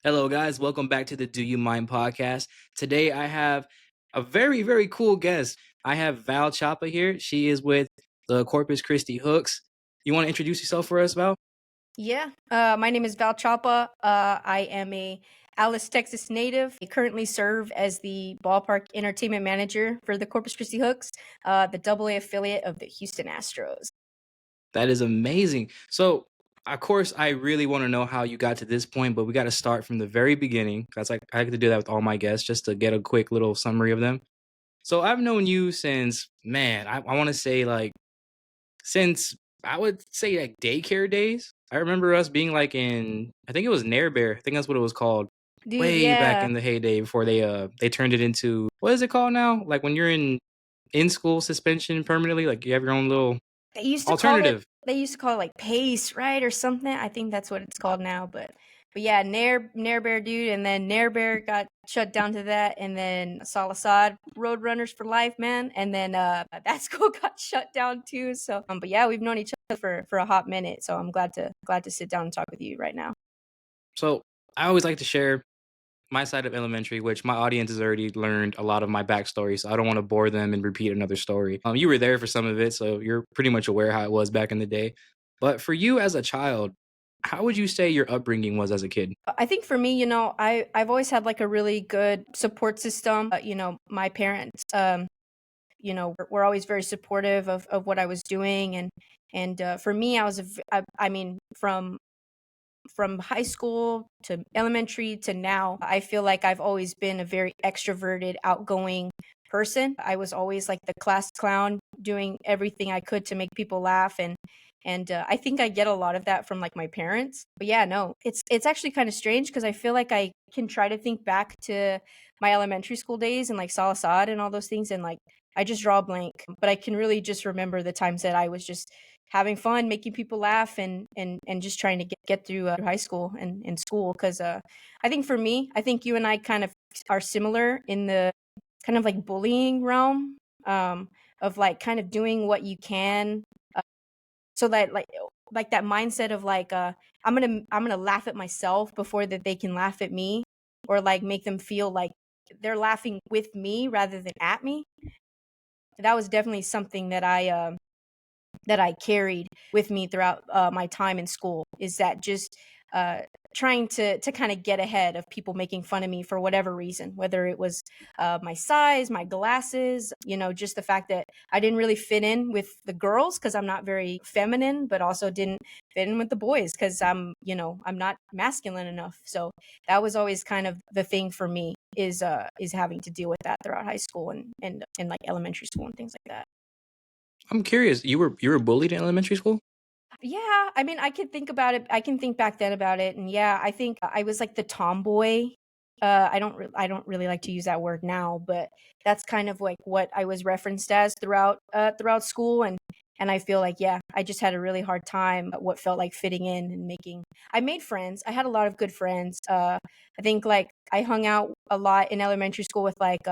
Hello, guys. Welcome back to the Do You Mind podcast. Today, I have a very, very cool guest. I have Val Chapa here. She is with the Corpus Christi Hooks. You want to introduce yourself for us, Val? Yeah, my name is Val Chapa. I am a Alice, Texas native. I currently serve as the Ballpark entertainment manager for the Corpus Christi Hooks, the AA affiliate of the Houston Astros. That is amazing. So, of course, I really want to know how you got to this point, but we got to start from the very beginning. That's like I like to do that with all my guests just to get a quick little summary of them. So, I've known you since, man, I want to say since I would say like daycare days. I remember us being like in I think it was Nair Bear. I think that's what it was called. Dude, Way back yeah, in the heyday before they turned it into what is it called now? Like when you're in school suspension permanently, like you have your own little they used to call it alternative. they used to call it like pace, right, or something. I think that's what it's called now. But yeah, Nair Bear, dude, and then Nair Bear got shut down to that, and then Salasad Roadrunners for life, man, and then that school got shut down too. So, but yeah, we've known each other for a hot minute. So I'm glad to sit down and talk with you right now. So I always like to share my side of elementary, which my audience has already learned a lot of my backstory, so I don't want to bore them and repeat another story. You were there for some of it, so you're pretty much aware how it was back in the day. But for you as a child, how would you say your upbringing was as a kid? I think for me, I've always had like a really good support system. My parents, were always very supportive of what I was doing, and for me, I mean, from high school to elementary to now, I feel like I've always been a very extroverted, outgoing person. I was always like the class clown, doing everything I could to make people laugh, and I think I get a lot of that from like my parents. But yeah, no, it's actually kind of strange because I feel like I can try to think back to my elementary school days and like Salasad and all those things, and like I just draw a blank. But I can really just remember the times that I was just having fun, making people laugh, and just trying to get through high school and school. Because I think for me, I think you and I kind of are similar in the kind of like bullying realm, of like kind of doing what you can, so that like that mindset of like I'm gonna laugh at myself before that they can laugh at me, or like make them feel like they're laughing with me rather than at me. That was definitely something that I carried with me throughout my time in school, is that just uh, trying to kind of get ahead of people making fun of me for whatever reason, whether it was my size, my glasses, just the fact that I didn't really fit in with the girls because I'm not very feminine, but also didn't fit in with the boys because I'm not masculine enough. So that was always kind of the thing for me, is having to deal with that throughout high school and like elementary school and things like that. I'm curious. You were bullied in elementary school? Yeah, I mean, I could think about it. I can think back then about it, and yeah, I think I was like the tomboy. I don't really like to use that word now, but that's kind of like what I was referenced as throughout school, and I feel like, yeah, I just had a really hard time at what felt like fitting in and making. I made friends. I had a lot of good friends. I think like I hung out a lot in elementary school with like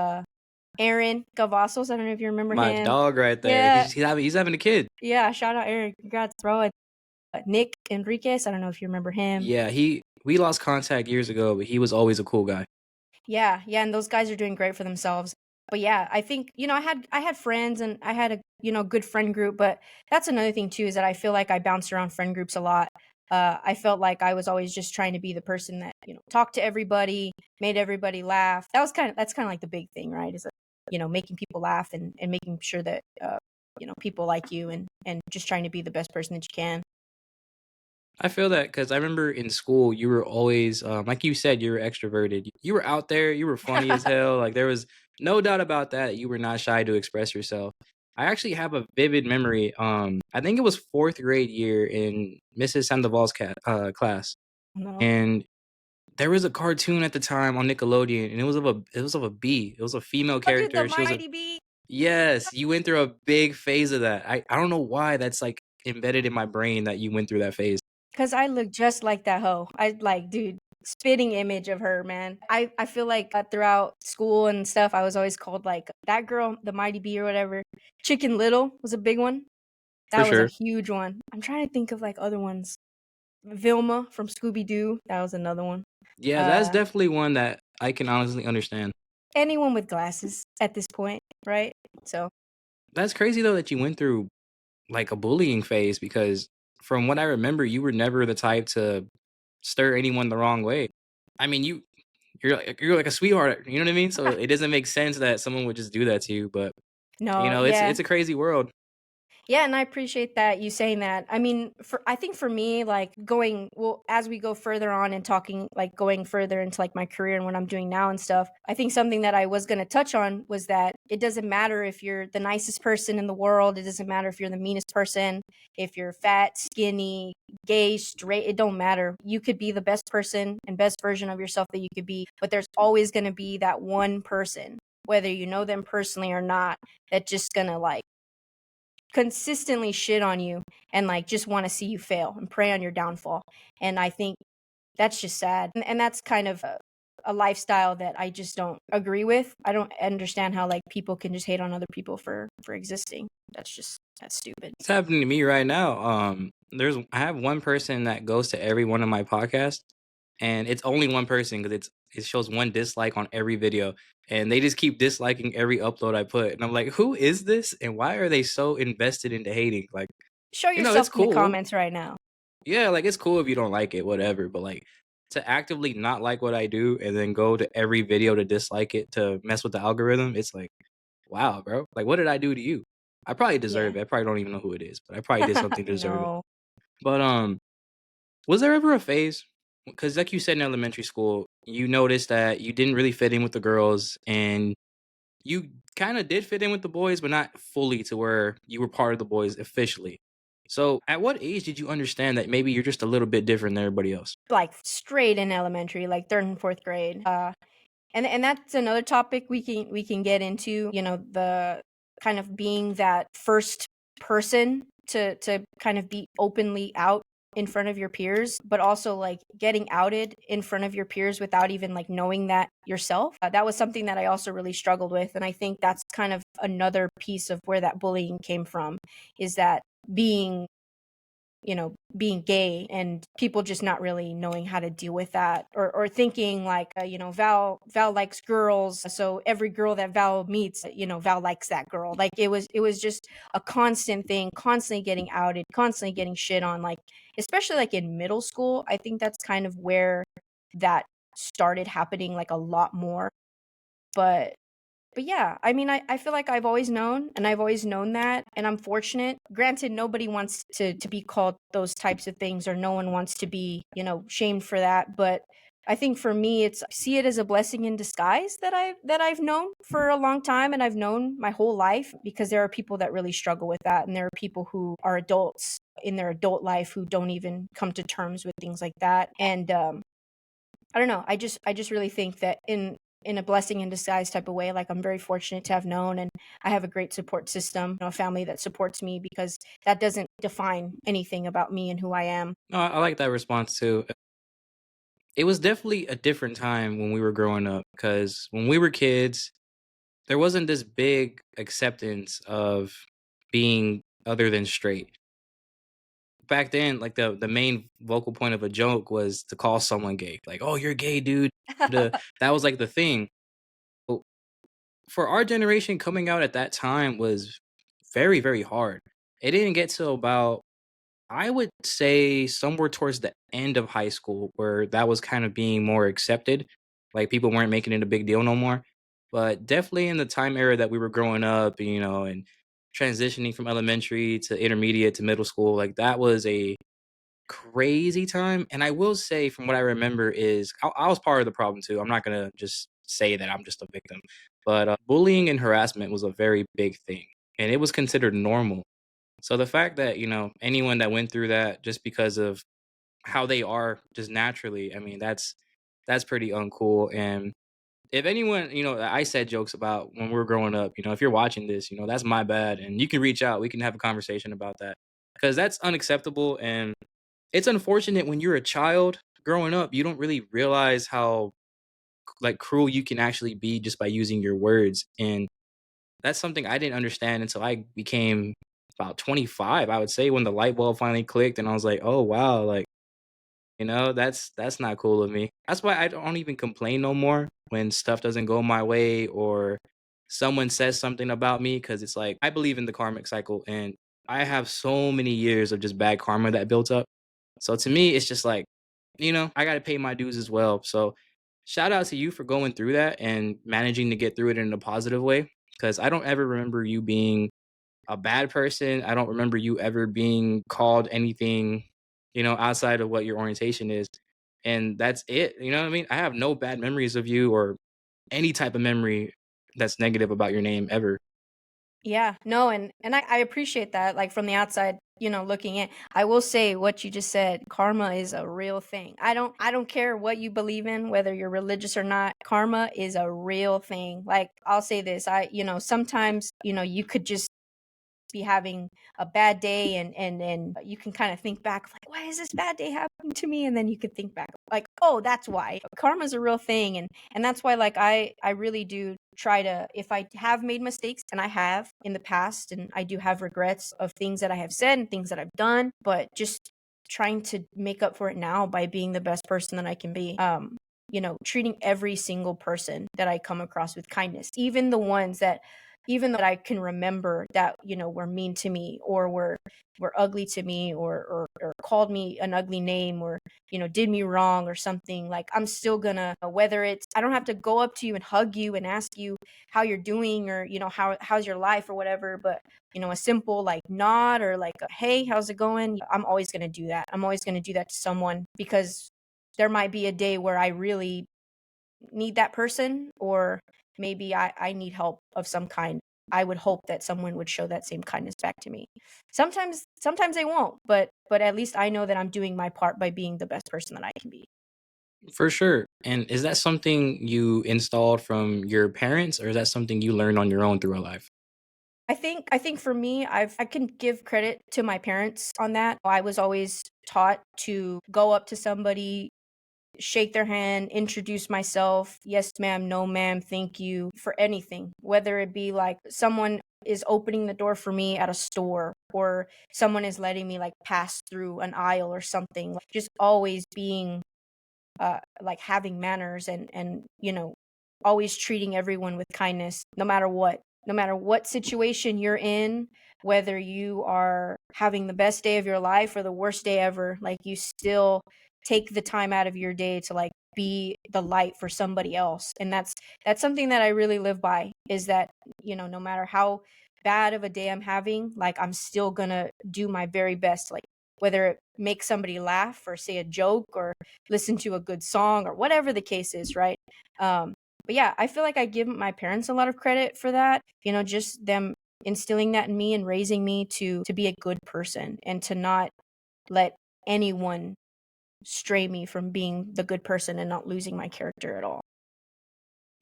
Aaron Gavassos. I don't know if you remember My him. dog right there. Yeah, He's having a kid. yeah. Shout out Aaron. Congrats, bro. Nick Enriquez. I don't know if you remember him. Yeah, we lost contact years ago, but he was always a cool guy. Yeah, yeah, and those guys are doing great for themselves. But yeah, I think, I had friends, and I had a, good friend group, but that's another thing too, is that I feel like I bounced around friend groups a lot. I felt like I was always just trying to be the person that, talked to everybody, made everybody laugh. That's kind of like the big thing, right? Is that, making people laugh, and making sure that people like you, and just trying to be the best person that you can. I feel that because I remember in school you were always like you said, you were extroverted. You were out there, you were funny as hell. Like there was no doubt about that. You were not shy to express yourself. I actually have a vivid memory. I think it was fourth grade year in Mrs. Sandoval's class, No. and there was a cartoon at the time on Nickelodeon, and it was of a bee. It was a female Oh, dude, the character. She was a Mighty Bee. yes. You went through a big phase of that. I don't know why that's like embedded in my brain that you went through that phase. 'Cause I look just like that hoe. I like, dude, spitting image of her, man. I feel like, throughout school and stuff, I was always called, like, that girl, the Mighty Bee or whatever. Chicken Little was a big one. For That was a sure. huge one. I'm trying to think of, like, other ones. Vilma from Scooby Doo. That was another one. Yeah, that's Uh, definitely one that I can honestly understand. anyone with glasses at this point, right? So That's crazy though that you went through like a bullying phase because from what I remember, you were never the type to stir anyone the wrong way. I mean, you're like a sweetheart, you know what I mean? So it doesn't make sense that someone would just do that to you, but you no, know, yeah. it's a crazy world. Yeah, and I appreciate that you saying that. I mean, I think for me, like going well as we go further on and talking, like going further into like my career and what I'm doing now and stuff. I think something that I was going to touch on was that it doesn't matter if you're the nicest person in the world. It doesn't matter if you're the meanest person, if you're fat, skinny, gay, straight. It don't matter. You could be the best person and best version of yourself that you could be, but there's always going to be that one person, whether you know them personally or not, that's just gonna like consistently shit on you and like just want to see you fail and prey on your downfall. And I think that's just sad. And that's kind of a lifestyle that I just don't agree with. I don't understand how like people can just hate on other people for existing. That's stupid. It's happening to me right now. I have one person that goes to every one of my podcasts, and it's only one person because it shows one dislike on every video, and they just keep disliking every upload I put, and I'm like, who is this, and why are they so invested into hating? Like, Show you know, it's yourself in the cool. comments right now. Yeah, like it's cool if you don't like it, whatever. But like to actively not like what I do and then go to every video to dislike it to mess with the algorithm, it's like, wow, bro. Like, what did I do to you? I probably Yeah. deserve it. I probably don't even know who it is, but I probably did something to deserve it. No. But was there ever a phase? Because like you said in elementary school, you noticed that you didn't really fit in with the girls, and you kind of did fit in with the boys, but not fully to where you were part of the boys officially. So, at what age did you understand that maybe you're just a little bit different than everybody else? Like straight in elementary, like third and fourth grade. And that's another topic we can get into, the kind of being that first person to kind of be openly out in front of your peers, but also like getting outed in front of your peers without even like knowing that yourself. That was something that I also really struggled with, and I think that's kind of another piece of where that bullying came from, is that being being gay and people just not really knowing how to deal with that, or thinking like, Val likes girls, so every girl that Val meets, Val likes that girl. Like it was just a constant thing, constantly getting outed, constantly getting shit on, like especially like in middle school. I think that's kind of where that started happening like a lot more. But yeah, I mean, I feel like I've always known, and I've always known that, and I'm fortunate. Granted, nobody wants to be called those types of things, or no one wants to be, shamed for that. But I think for me, it's see it as a blessing in disguise that I've known for a long time, and I've known my whole life, because there are people that really struggle with that, and there are people who are adults in their adult life who don't even come to terms with things like that. And I don't know. I just really think that in a blessing in disguise type of way, like I'm very fortunate to have known, and I have a great support system, a family that supports me, because that doesn't define anything about me and who I am. No, I like that response too. It was definitely a different time when we were growing up because when we were kids, there wasn't this big acceptance of being other than straight. Back then, like the main vocal point of a joke was to call someone gay. Like, "Oh, you're gay, dude." That was like the thing. But for our generation, coming out at that time was very, very hard. It didn't get till about, I would say, somewhere towards the end of high school where that was kind of being more accepted. Like people weren't making it a big deal no more. But definitely in the time era that we were growing up, and transitioning from elementary to intermediate to middle school, like that was a crazy time. And I will say, from what I remember, is I was part of the problem too. I'm not gonna just say that I'm just a victim, but bullying and harassment was a very big thing, and it was considered normal. So the fact that anyone that went through that just because of how they are just naturally, I mean that's pretty uncool. And if anyone I said jokes about when we were growing up, if you're watching this, that's my bad, and you can reach out. We can have a conversation about that because that's unacceptable. And it's unfortunate when you're a child growing up, you don't really realize how like cruel you can actually be just by using your words. And that's something I didn't understand until I became about 25, I would say, when the light bulb finally clicked and I was like, "Oh wow, like That's not cool of me. That's why I don't even complain no more when stuff doesn't go my way or someone says something about me because it's like I believe in the karmic cycle and I have so many years of just bad karma that built up. So to me, it's just like, I got to pay my dues as well. So shout out to you for going through that and managing to get through it in a positive way because I don't ever remember you being a bad person. I don't remember you ever being called anything, outside of what your orientation is. And that's it. You know what I mean? I have no bad memories of you or any type of memory that's negative about your name ever. Yeah, no, and I appreciate that. Like from the outside, looking in, I will say what you just said. Karma is a real thing. I don't care what you believe in, whether you're religious or not. Karma is a real thing. Like I'll say this, sometimes you could just be having a bad day and you can kind of think back like, why is this bad day happening to me? And then you could think back like, oh, that's why. Karma's a real thing, and that's why like I really do try to, if I have made mistakes, and I have in the past, and I do have regrets of things that I have said and things that I've done, but just trying to make up for it now by being the best person that I can be. Treating every single person that I come across with kindness, even that I can remember that, were mean to me or were ugly to me or called me an ugly name or, did me wrong or something, like I'm still gonna, whether it's, I don't have to go up to you and hug you and ask you how you're doing or, how's your life or whatever, but a simple like nod or like a, hey, how's it going? I'm always gonna do that. I'm always gonna do that to someone because there might be a day where I really need that person, or maybe I need help of some kind. I would hope that someone would show that same kindness back to me. Sometimes they won't, but at least I know that I'm doing my part by being the best person that I can be. For sure. And is that something you installed from your parents or is that something you learned on your own through life? I think for me, I can give credit to my parents on that. I was always taught to go up to somebody, shake their hand, introduce myself. Yes, ma'am, no, ma'am, thank you for anything. Whether it be like someone is opening the door for me at a store or someone is letting me like pass through an aisle or something. Like, just always being like having manners and always treating everyone with kindness no matter what situation you're in, whether you are having the best day of your life or the worst day ever, like you still take the time out of your day to like be the light for somebody else. And that's something that I really live by, is that no matter how bad of a day I'm having, like I'm still gonna do my very best, like whether it makes somebody laugh or say a joke or listen to a good song or whatever the case is, right? But yeah, I feel like I give my parents a lot of credit for that. Just them instilling that in me and raising me to be a good person and to not let anyone stray me from being the good person and not losing my character at all.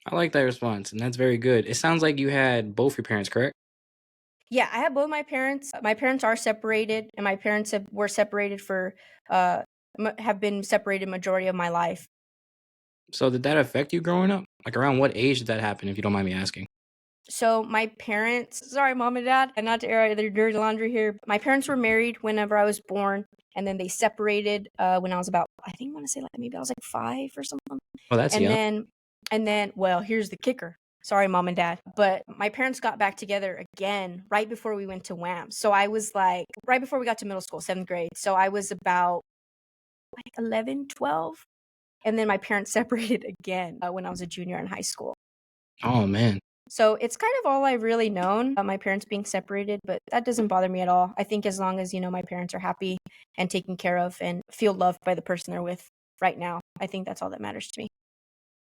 I like that response, and that's very good. It sounds like you had both your parents, correct? Yeah, I have both my parents. My parents are separated, and my parents were separated for uh have been separated majority of my life. So did that affect you growing up? Like around what age did that happen, if you don't mind me asking? So my parents, sorry, mom and dad, and not to air their dirty laundry here. My parents were married whenever I was born, and then they separated when I was about, I think I want to say like maybe I was like 5 or something. Oh, that's And young. then well, here's the kicker. Sorry, mom and dad, but my parents got back together again right before we went to WAM. So I was like right before we got to middle school, 7th grade. So I was about like 11, 12, and then my parents separated again when I was a junior in high school. Oh man. So it's kind of all I've really known about my parents being separated, but that doesn't bother me at all. I think as long as, my parents are happy and taken care of and feel loved by the person they're with right now, I think that's all that matters to me.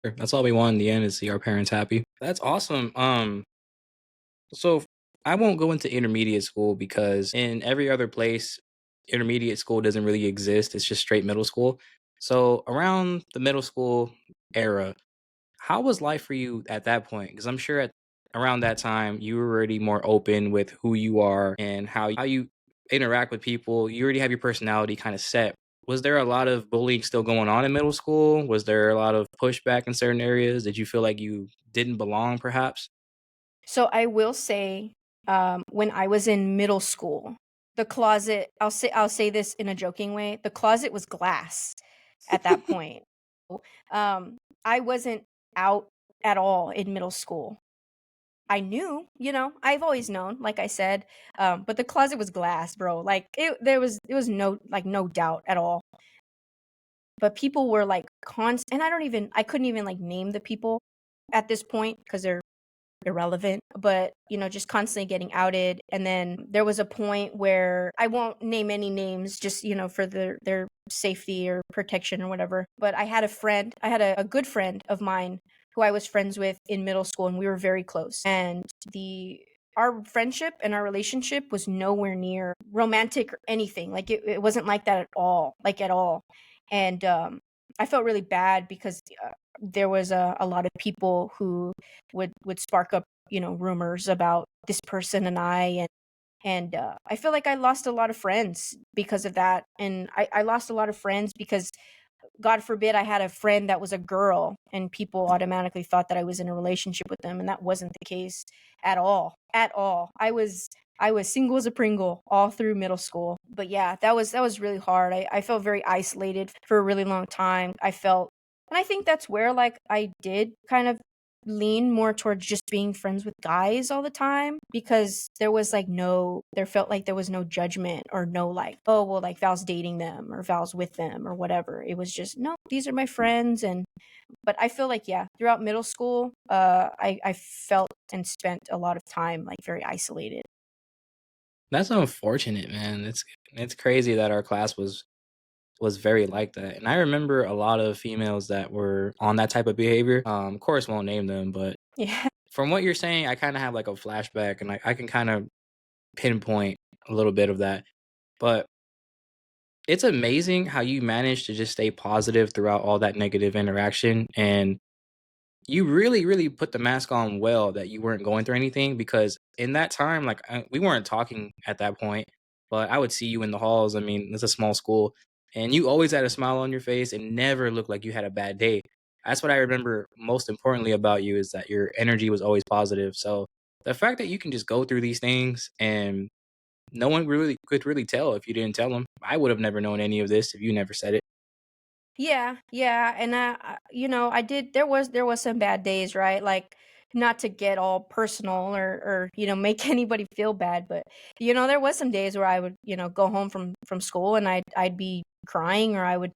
Sure. That's all we want in the end is see our parents happy. That's awesome. So I won't go into intermediate school because in every other place, intermediate school doesn't really exist. It's just straight middle school. So around the middle school era, how was life for you at that point? Because I'm sure at around that time you were already more open with who you are and how you interact with people. You already have your personality kind of set. Was there a lot of bullying still going on in middle school? Was there a lot of pushback in certain areas? Did you feel like you didn't belong, perhaps? So I will say, when I was in middle school, the closet, I'll say this in a joking way, the closet was glass. at that point. I wasn't out at all in middle school. I knew, I've always known, like I said, but the closet was glass, bro. Like it was no doubt at all. But people were like and I couldn't even like name the people at this point because they're irrelevant, but just constantly getting outed. And then there was a point where I won't name any names, just for their safety or protection or whatever. But I had a good friend of mine who I was friends with in middle school, and we were very close. And the our friendship and our relationship was nowhere near romantic or anything. Like it wasn't like that at all, like at all. And I felt really bad because there was a lot of people who would spark up rumors about this person and I I feel like I lost a lot of friends because of that. And I lost a lot of friends because, God forbid, I had a friend that was a girl and people automatically thought that I was in a relationship with them, and that wasn't the case at all. At all. I was single as a Pringle all through middle school. But yeah, that was really hard. I felt very isolated for a really long time. And I think that's where like I did kind of lean more towards just being friends with guys all the time, because there felt like there was no judgment or no like, oh well, like Val's dating them or Val's with them or whatever. It was just, no, these are my friends. And but I feel like, yeah, throughout middle school, I felt and spent a lot of time like very isolated. That's unfortunate, man. It's crazy that our class was very like that. And I remember a lot of females that were on that type of behavior. Of course, won't name them, but Yeah. from what you're saying, I kind of have like a flashback, and I can kind of pinpoint a little bit of that. But it's amazing how you managed to just stay positive throughout all that negative interaction. And you really, really put the mask on well that you weren't going through anything, because in that time, like, we weren't talking at that point, but I would see you in the halls. I mean, it's a small school, and you always had a smile on your face and never looked like you had a bad day. That's what I remember most importantly about you, is that your energy was always positive. So the fact that you can just go through these things and no one really could really tell if you didn't tell them. I would have never known any of this if you never said it. Yeah, yeah, and I did. There was some bad days, right? Like, not to get all personal or make anybody feel bad, but there was some days where I would go home from school and I'd be crying, or I would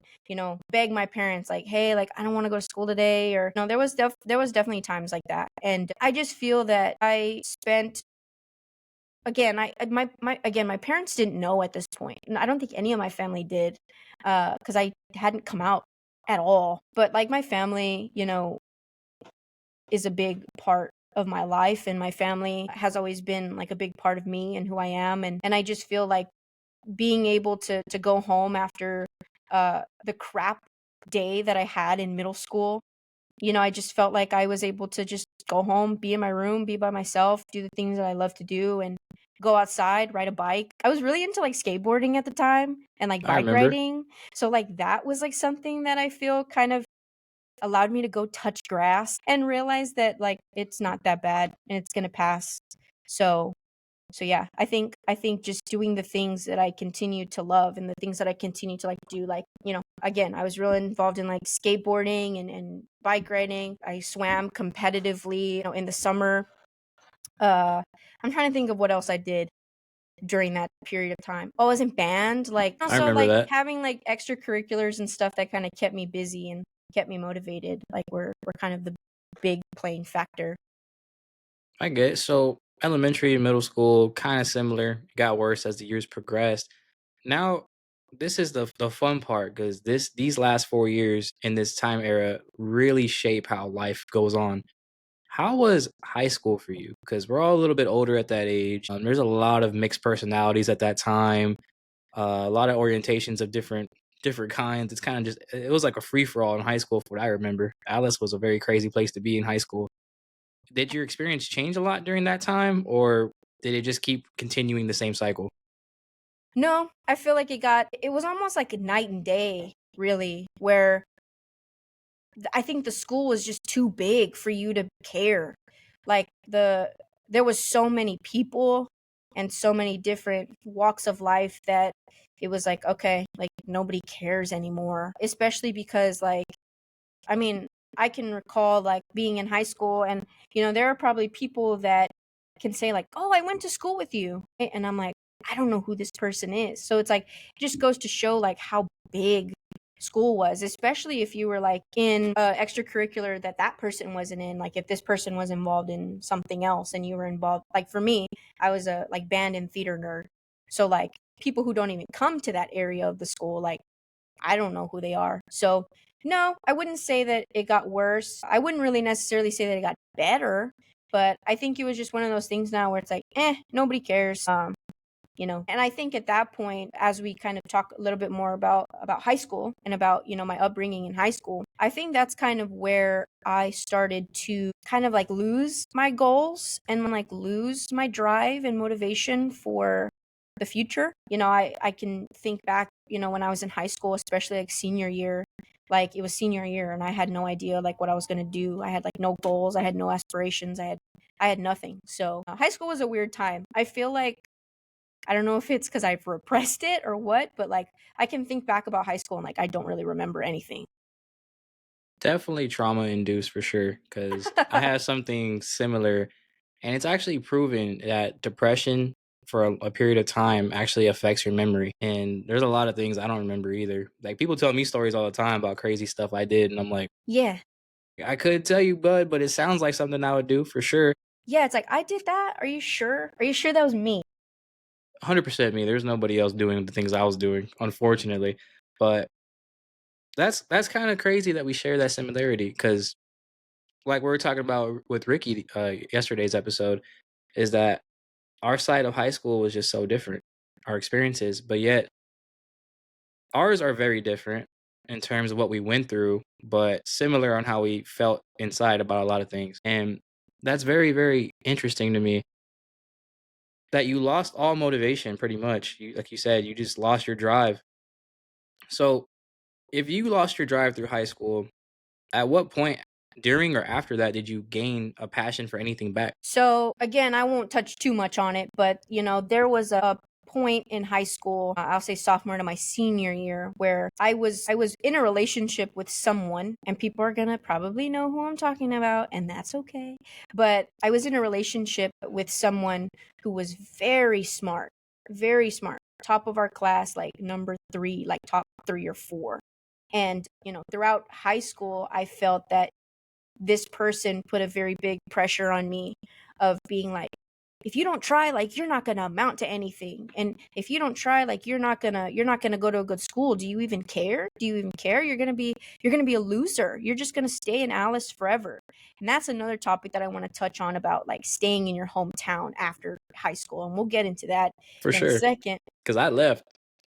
beg my parents like, hey, like I don't want to go to school today, or no, there was definitely times like that, and I just feel that I spent again, my parents didn't know at this point, and I don't think any of my family did, because I hadn't come out at all. But like my family, is a big part of my life, and my family has always been like a big part of me and who I am, and I just feel like being able to go home after the crap day that I had in middle school. I just felt like I was able to just go home, be in my room, be by myself, do the things that I love to do, and go outside, ride a bike. I was really into like skateboarding at the time and like I bike remember. riding. So like that was like something that I feel kind of allowed me to go touch grass and realize that like it's not that bad and it's going to pass. So yeah, I think just doing the things that I continue to love and the things that I continue to like do, like, again, I was really involved in like skateboarding and bike riding. I swam competitively, in the summer. I'm trying to think of what else I did during that period of time. Oh, I was in band, like I also remember like that. having like extracurriculars and stuff that kind of kept me busy and kept me motivated. Like we're kind of the big playing factor. I get it. So elementary and middle school, kind of similar. It got worse as the years progressed. Now, this is the fun part, because these last 4 years in this time era really shape how life goes on. How was high school for you? Because we're all a little bit older at that age. There's a lot of mixed personalities at that time. A lot of orientations of different kinds. It's kind of just, it was like a free for all in high school, for what I remember. Alice was a very crazy place to be in high school. Did your experience change a lot during that time, or did it just keep continuing the same cycle? No, I feel like it was almost like a night and day, really, where I think the school was just too big for you to care. Like there was so many people and so many different walks of life that it was like, okay, like nobody cares anymore. Especially because, like, I mean, I can recall like being in high school, and there are probably people that can say like, "Oh, I went to school with you." And I'm like, I don't know who this person is. So it's like it just goes to show like how big school was, especially if you were like in extracurricular that that person wasn't in. Like if this person was involved in something else and you were involved, like for me, I was a like band and theater nerd. So like people who don't even come to that area of the school, like I don't know who they are. So no, I wouldn't say that it got worse. I wouldn't really necessarily say that it got better, but I think it was just one of those things now where it's like, nobody cares. And I think at that point, as we kind of talk a little bit more about high school and about my upbringing in high school, I think that's kind of where I started to kind of like lose my goals and like lose my drive and motivation for the future. I can think back, when I was in high school, especially like senior year. Like it was senior year and I had no idea like what I was going to do. I had like no goals, I had no aspirations, I had nothing. So high school was a weird time. I feel like, I don't know if it's because I've repressed it or what, but like I can think back about high school and like I don't really remember anything. Definitely trauma induced for sure. Because I had something similar, and it's actually proven that depression for a period of time actually affects your memory. And there's a lot of things I don't remember either. Like people tell me stories all the time about crazy stuff I did, and I'm like, Yeah. I could tell you, bud, but it sounds like something I would do for sure. Yeah, it's like, I did that? Are you sure? Are you sure that was me? 100% me. There's nobody else doing the things I was doing, unfortunately. But that's kind of crazy that we share that similarity because, like we were talking about with Ricky yesterday's episode, is that our side of high school was just so different, our experiences, but yet ours are very different in terms of what we went through, but similar on how we felt inside about a lot of things. And that's very, very interesting to me that you lost all motivation pretty much. Like you said, you just lost your drive. So if you lost your drive through high school, at what point during or after that did you gain a passion for anything back? So again, I won't touch too much on it, but there was a point in high school, I'll say sophomore to my senior year, where I was in a relationship with someone, and people are gonna probably know who I'm talking about, and that's okay. But I was in a relationship with someone who was very smart, top of our class, like number three, like top three or four. And throughout high school, I felt that this person put a very big pressure on me of being like, if you don't try, like you're not gonna amount to anything, and if you don't try, like you're not gonna go to a good school. Do you even care? You're gonna be a loser. You're just gonna stay in Alice forever. And that's another topic that I want to touch on about like staying in your hometown after high school, and we'll get into that For in a sure. second. Because I left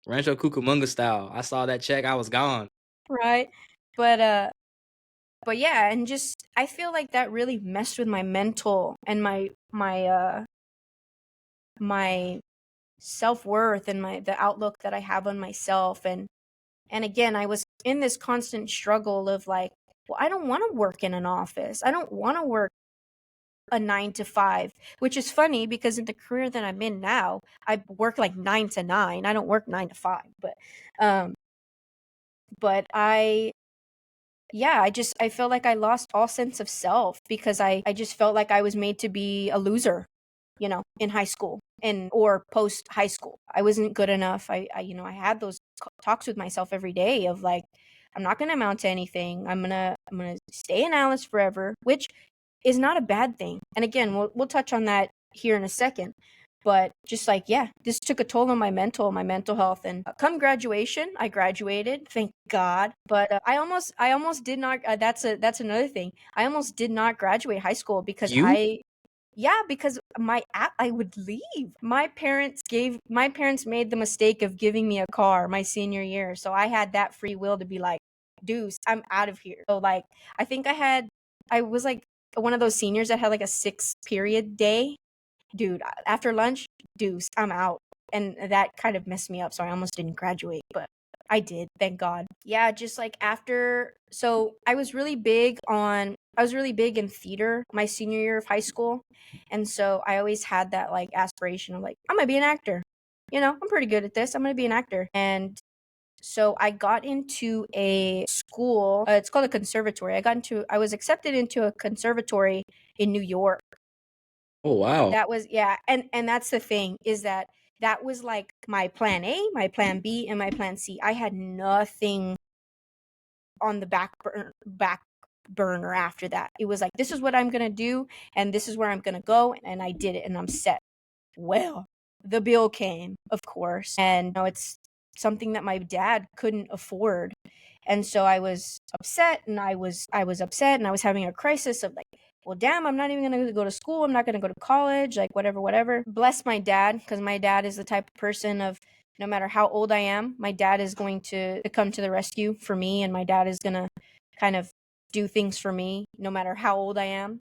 Rancho Cucamonga style. I saw that check, I was gone. Right. But yeah, and just I feel like that really messed with my mental and my self-worth and the outlook that I have on myself. And again, I was in this constant struggle of like, well, I don't want to work in an office. I don't want to work a 9 to 5, which is funny because in the career that I'm in now, I work like 9 to 9. I don't work 9 to 5, um but I felt like I lost all sense of self because I just felt like I was made to be a loser, in high school and or post high school. I wasn't good enough. I had those talks with myself every day of like, I'm not going to amount to anything. I'm going to stay in Alice forever, which is not a bad thing. And again, we'll touch on that here in a second. But just like, yeah, this took a toll on my mental health. And come graduation, I graduated, thank God. But I almost did not. That's another thing. I almost did not graduate high school because You? yeah, because I would leave. My parents made the mistake of giving me a car my senior year, so I had that free will to be like, deuce, I'm out of here. So like, I think I was like one of those seniors that had like a 6 period day. Dude, after lunch, deuce, I'm out. And that kind of messed me up, so I almost didn't graduate, but I did, thank God. Yeah, just like after, so I was really big in theater my senior year of high school. And so I always had that like aspiration of like, I'm gonna be an actor. I'm pretty good at this. I'm gonna be an actor. And so I got into a school, it's called a conservatory. I was accepted into a conservatory in New York. Oh wow. That was, yeah, and that's the thing, is that that was like my plan A, my plan B, and my plan C. I had nothing on the back burner after that. It was like, this is what I'm gonna do, and this is where I'm gonna go, and I did it, and I'm set. Well, the bill came, of course, and it's something that my dad couldn't afford. And so I was upset, and I was upset, and I was having a crisis of like, well, damn, I'm not even going to go to school. I'm not going to go to college, like whatever, whatever. Bless my dad, because my dad is the type of person of, no matter how old I am, my dad is going to come to the rescue for me, and my dad is going to kind of do things for me no matter how old I am.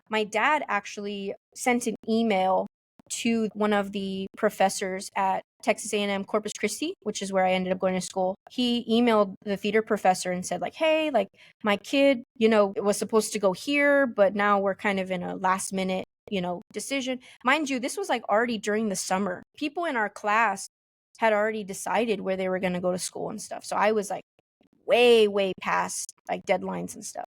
My dad actually sent an email to one of the professors at Texas A&M Corpus Christi, which is where I ended up going to school. He emailed the theater professor and said like, hey, like my kid, was supposed to go here, but now we're kind of in a last minute, decision. Mind you, this was like already during the summer. People in our class had already decided where they were going to go to school and stuff. So I was like way, way past like deadlines and stuff.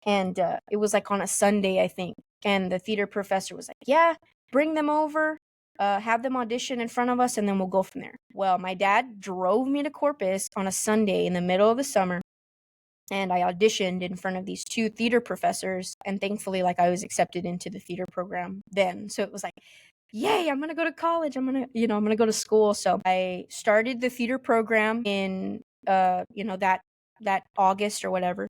And it was like on a Sunday, I think. And the theater professor was like, yeah, bring them over, have them audition in front of us, and then we'll go from there. Well, my dad drove me to Corpus on a Sunday in the middle of the summer, and I auditioned in front of these two theater professors. And thankfully, like, I was accepted into the theater program then. So it was like, yay, I'm gonna go to college. I'm gonna go to school. So I started the theater program in that August or whatever.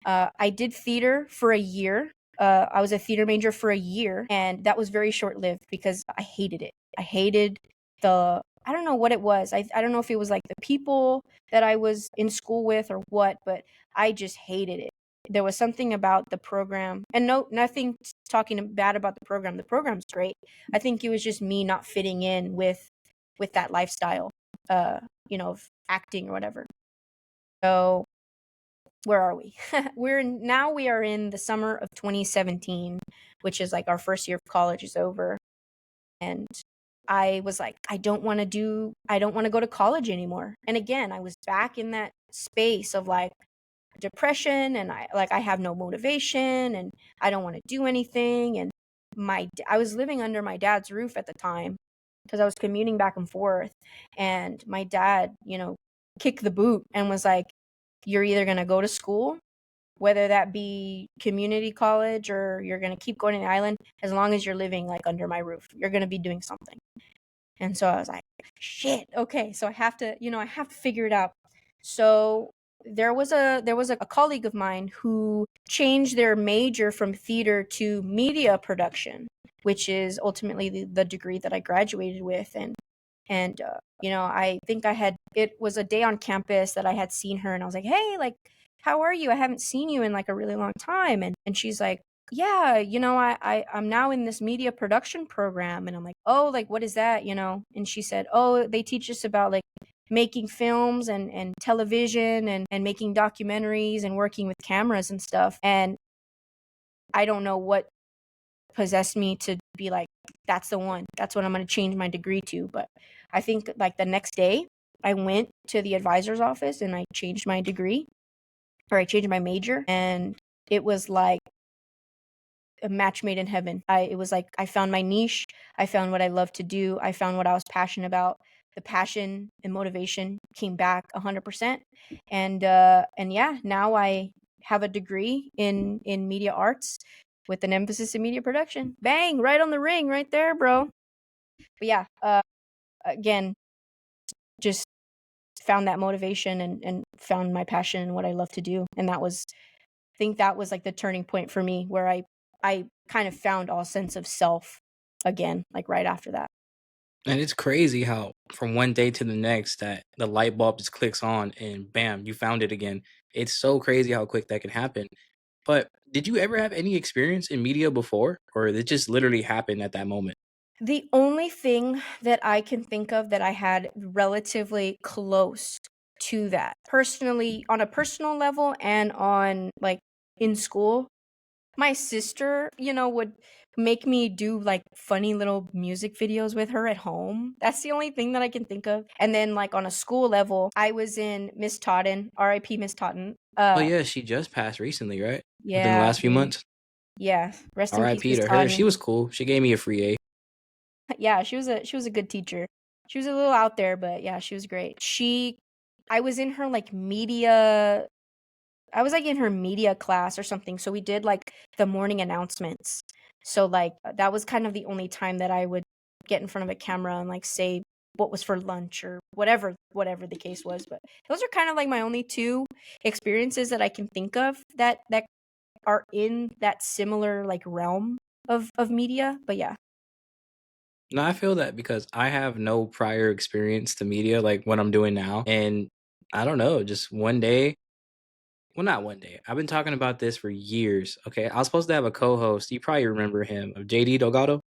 I did theater for a year. I was a theater major for a year, and that was very short lived because I hated it. I hated I don't know what it was. I don't know if it was like the people that I was in school with or what, but I just hated it. There was something about the program, and nothing talking bad about the program. The program's great. I think it was just me not fitting in with that lifestyle, of acting or whatever. So where are we? We are in the summer of 2017, which is like our first year of college is over. And I was like, I don't want to go to college anymore. And again, I was back in that space of like depression, and I have no motivation, and I don't want to do anything. And I was living under my dad's roof at the time because I was commuting back and forth. And my dad, kicked the boot and was like, you're either going to go to school, whether that be community college, or you're going to keep going to the island. As long as you're living like under my roof, you're going to be doing something. And so I was like, shit, okay, so I have to figure it out. So there was a colleague of mine who changed their major from theater to media production, which is ultimately the degree that I graduated with. And I think it was a day on campus that I had seen her, and I was like, hey, like, how are you? I haven't seen you in like a really long time. And she's like, yeah, I'm now in this media production program. And I'm like, oh, like, what is that? And she said, oh, they teach us about like making films and television and making documentaries and working with cameras and stuff. And I don't know what possessed me to be like, that's the one. That's what I'm going to change my degree to. But I think like the next day I went to the advisor's office and I changed my degree, or I changed my major, and it was like a match made in heaven. It was like I found my niche. I found what I love to do. I found what I was passionate about. The passion and motivation came back 100%. And yeah, now I have a degree in media arts with an emphasis in media production. Bang, right on the ring right there, bro. But yeah, again, just found that motivation and found my passion and what I love to do. And I think that was like the turning point for me, where I kind of found all sense of self again, like right after that. And it's crazy how from one day to the next that the light bulb just clicks on and bam, you found it again. It's so crazy how quick that can happen. But did you ever have any experience in media before, or did it just literally happen at that moment? The only thing that I can think of that I had relatively close to that personally, on a personal level and on like in school. My sister, would make me do like funny little music videos with her at home. That's the only thing that I can think of. And then like on a school level, I was in Miss Totten, RIP Miss Totten. Oh yeah, she just passed recently, right? Within the Yeah, last few dude. months. Yeah. Rest in peace, R.I.P. Miss to her. She Totten. was cool. She gave me a free A. Yeah, she was a good teacher. She was a little out there, but yeah, she was great. I was in her like media I was like in her media class or something. So we did like the morning announcements. So like that was kind of the only time that I would get in front of a camera and like say what was for lunch or whatever the case was. But those are kind of like my only two experiences that I can think of that are in that similar like realm of media. But yeah. No, I feel that because I have no prior experience to media like what I'm doing now. And I don't know, just one day, well, not one day. I've been talking about this for years. Okay. I was supposed to have a co host. You probably remember him, of JD Delgado.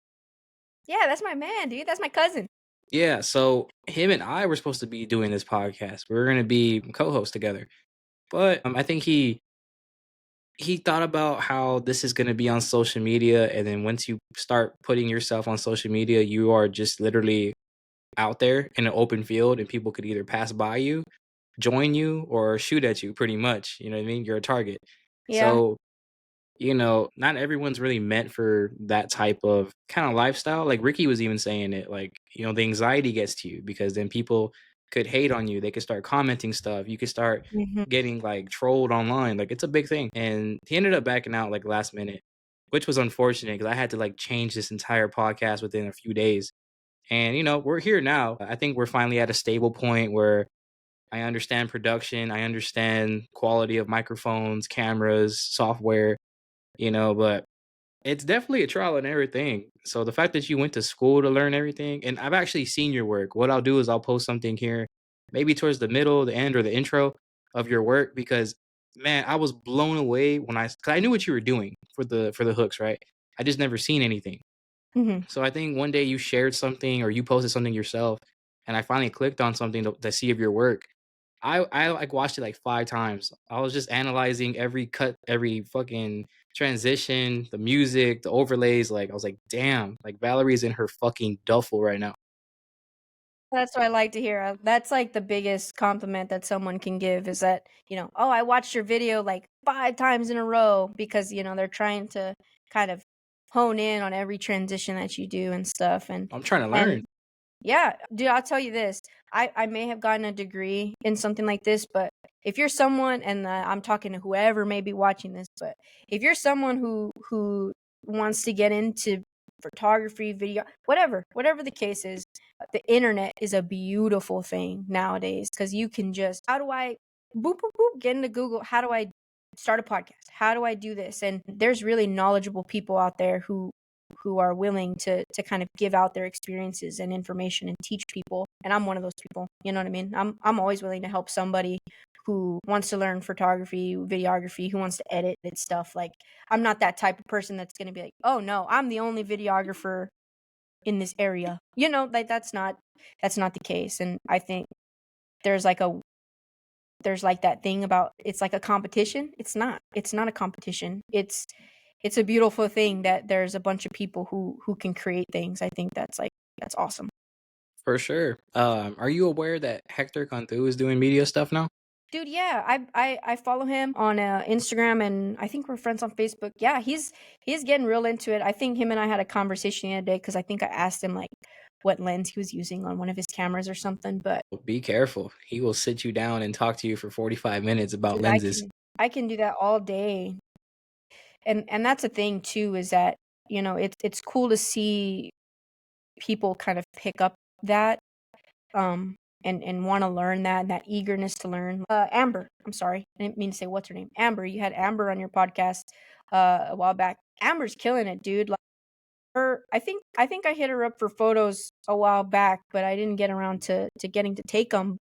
Yeah, that's my man, dude. That's my cousin. Yeah. So him and I were supposed to be doing this podcast. We were going to be co hosts together. But I think he thought about how this is going to be on social media. And then once you start putting yourself on social media, you are just literally out there in an open field and people could either pass by you, join you, or shoot at you pretty much. You know what I mean? You're a target. Yeah. So, not everyone's really meant for that type of kind of lifestyle. Like Ricky was even saying it, like, the anxiety gets to you because then people could hate on you. They could start commenting stuff. You could start Hmm. getting like trolled online. Like it's a big thing. And he ended up backing out like last minute, which was unfortunate because I had to like change this entire podcast within a few days. And we're here now. I think we're finally at a stable point where I understand production, I understand quality of microphones, cameras, software, but it's definitely a trial and error thing. So the fact that you went to school to learn everything, and I've actually seen your work. What I'll do is I'll post something here, maybe towards the middle, the end, or the intro of your work because man, I was blown away when cause I knew what you were doing for the hooks, right? I just never seen anything. Hmm. So I think one day you shared something or you posted something yourself, and I finally clicked on something to see of your work. I like watched it like 5 times. I was just analyzing every cut, every fucking transition, the music, the overlays. Like I was like, damn, like Valerie's in her fucking duffel right now. That's what I like to hear. That's like the biggest compliment that someone can give is that, oh, I watched your video like 5 times in a row because, they're trying to kind of hone in on every transition that you do and stuff. I'm trying to And learn. yeah, dude, I'll tell you this. I may have gotten a degree in something like this, but if you're someone, and I'm talking to whoever may be watching this, but if you're someone who wants to get into photography, video, whatever the case is, the internet is a beautiful thing nowadays because you can just, how do I, boop, boop, boop, get into Google, how do I start a podcast? How do I do this? And there's really knowledgeable people out there who are willing to kind of give out their experiences and information and teach people. And I'm one of those people. You know what I mean? I'm always willing to help somebody who wants to learn photography, videography, who wants to edit and stuff. Like I'm not that type of person that's going to be like, "Oh no, I'm the only videographer in this area." Like that's not the case. And I think there's like a there's like that thing about it's like a competition. It's not. It's not a competition. It's a beautiful thing that there's a bunch of people who can create things. I think that's awesome. For sure. Are you aware that Hector Cantu is doing media stuff now? Dude, yeah, I follow him on Instagram and I think we're friends on Facebook. Yeah, he's getting real into it. I think him and I had a conversation the other day because I think I asked him like what lens he was using on one of his cameras or something. But Be careful. He will sit you down and talk to you for 45 minutes about dude, I lenses. can do that all day. And that's a thing too is that it's cool to see people kind of pick up that um and want to learn that and that eagerness to learn. Amber, I'm sorry, I didn't mean to say what's her name. Amber, you had Amber on your podcast a while back. Amber's killing it, dude. Like her, I think I hit her up for photos a while back, but I didn't get around to getting to take them.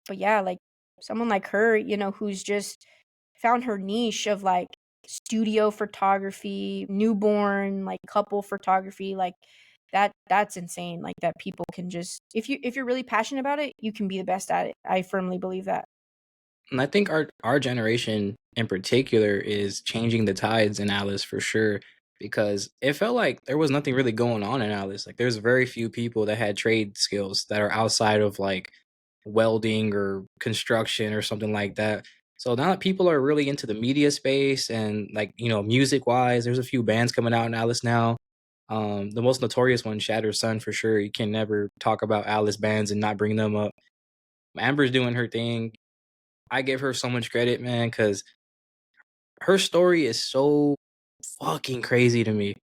But yeah, like someone like her, who's just found her niche of like studio photography, newborn, like couple photography, like that's insane. Like that people can just if you're really passionate about it, you can be the best at it. I firmly believe that. And I think our generation in particular is changing the tides in Alice for sure because it felt like there was nothing really going on in Alice. Like there's very few people that had trade skills that are outside of like welding or construction or something like that. So now that people are really into the media space and like, music wise, there's a few bands coming out in Alice now. The most notorious one, Shattered Sun, for sure. You can never talk about Alice bands and not bring them up. Amber's doing her thing. I give her so much credit, man, because her story is so fucking crazy to me.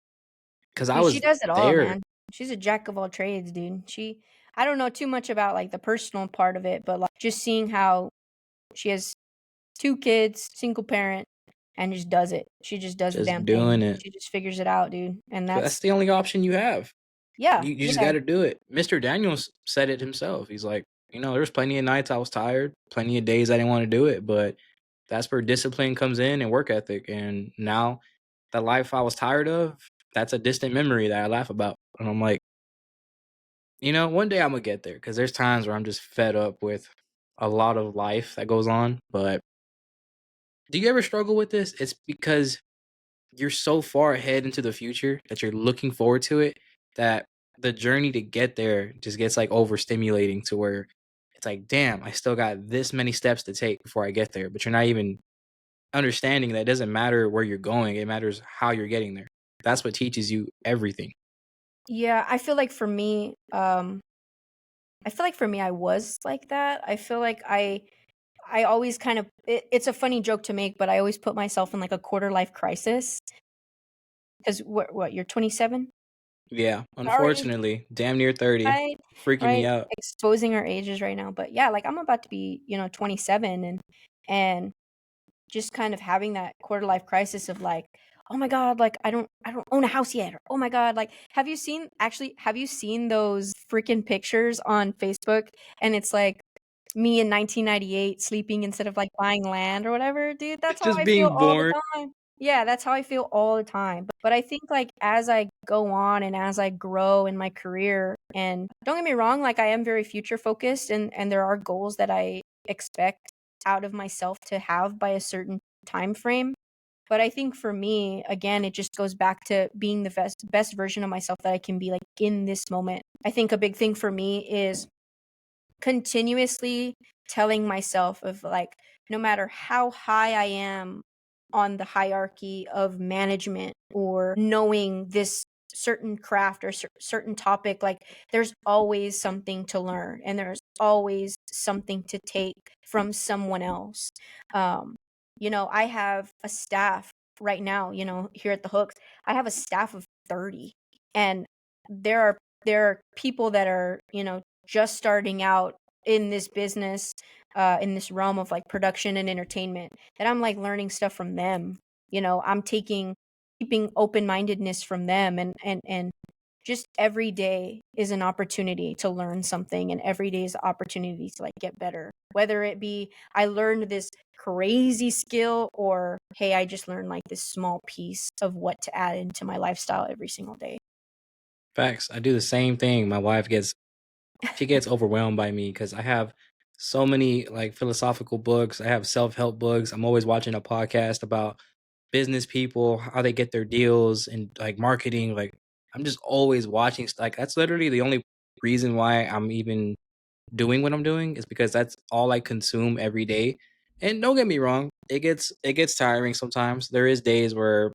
Because I Dude, she was does it all, there. man. She's a jack of all trades, dude. I don't know too much about like the personal part of it, but like just seeing how she has 2 kids, single parent, and just does it. She just does the Just damn thing. doing it. She just figures it out, dude. And 'Cause that's that's the only option you have. yeah, You just yeah. got to do it. Mr. Daniels said it himself. He's like, there's plenty of nights I was tired, plenty of days I didn't want to do it, but that's where discipline comes in and work ethic. And now the life I was tired of, that's a distant memory that I laugh about. And I'm like, one day I'm gonna get there because there's times where I'm just fed up with a lot of life that goes on. But do you ever struggle with this? It's because you're so far ahead into the future that you're looking forward to it that the journey to get there just gets like overstimulating to where it's like, damn, I still got this many steps to take before I get there. But you're not even understanding that it doesn't matter where you're going, it matters how you're getting there. That's what teaches you everything. Yeah, I feel like for me, I was like that. I feel like I always kind of it's a funny joke to make, but I always put myself in like a quarter life crisis. Because what, you're 27 Yeah, already? unfortunately, damn near 30, Right, freaking me right, out. exposing our ages right now, but yeah, like, I'm about to be, 27 and just kind of having that quarter life crisis of, like, "Oh my god, like, I don't own a house yet," or, "Oh my god," like, have you seen those freaking pictures on Facebook? And it's, like, me in 1998 sleeping instead of, like, buying land or whatever? Dude, that's how Just I feel being all the born. time. Yeah, that's how I feel all the time, but I think, like, as I go on and as I grow in my career and don't get me wrong, like, I am very future focused and there are goals that I expect out of myself to have by a certain time frame, but I think for me, again, it just goes back to being the best version of myself that I can be, like, in this moment. I think a big thing for me is continuously telling myself of like no matter how high I am on the hierarchy of management or knowing this certain craft or certain topic, like there's always something to learn and there's always something to take from someone else. um I have a staff right now, here at the Hooks. I have a staff of 30, and there are people that are, just starting out in this business, in this realm of like production and entertainment, that I'm like learning stuff from them. I'm keeping open mindedness from them, and just every day is an opportunity to learn something, and every day is an opportunity to like get better. Whether it be I learned this crazy skill or hey, I just learned like this small piece of what to add into my lifestyle every single day. Facts. I do the same thing. My wife gets she gets overwhelmed by me because I have so many like philosophical books. I have self-help books. I'm always watching a podcast about business people, how they get their deals and like marketing. Like I'm just always watching like that's literally the only reason why I'm even doing what I'm doing is because that's all I consume every day. And don't get me wrong, it gets tiring sometimes. There is days where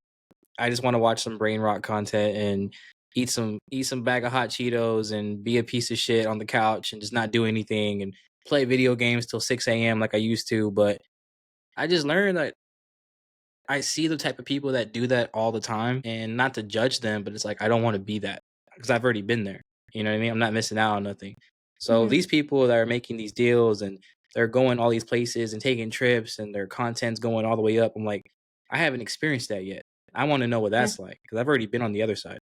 I just want to watch some brain rot content and eat some bag of hot Cheetos and be a piece of shit on the couch and just not do anything and play video games till 6 a.m. like I used to. But I just learned that I see the type of people that do that all the time and not to judge them, but it's like I don't want to be that because I've already been there. You know what I mean? I'm not missing out on nothing. So Mhm. these people that are making these deals and they're going all these places and taking trips and their content's going all the way up. I'm like, I haven't experienced that yet. I want to know what Yeah. that's like because I've already been on the other side.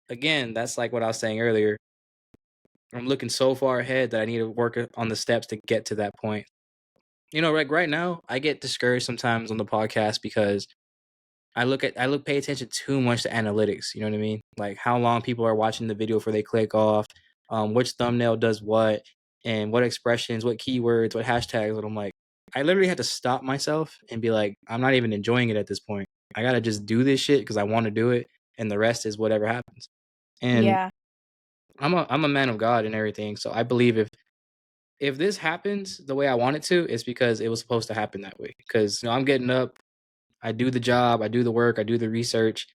Again, that's like what I was saying earlier. I'm looking so far ahead that I need to work on the steps to get to that point. Like right now, I get discouraged sometimes on the podcast because pay attention too much to analytics, you know what I mean? Like how long people are watching the video before they click off, which thumbnail does what, and what expressions, what keywords, what hashtags, and I'm like, I literally had to stop myself and be like, I'm not even enjoying it at this point. I gotta just do this shit because I want to do it, and the rest is whatever happens. And Yeah. I'm a man of God and everything, so I believe if this happens the way I want it to, it's because it was supposed to happen that way. Because I'm getting up, I do the job, I do the work, I do the research.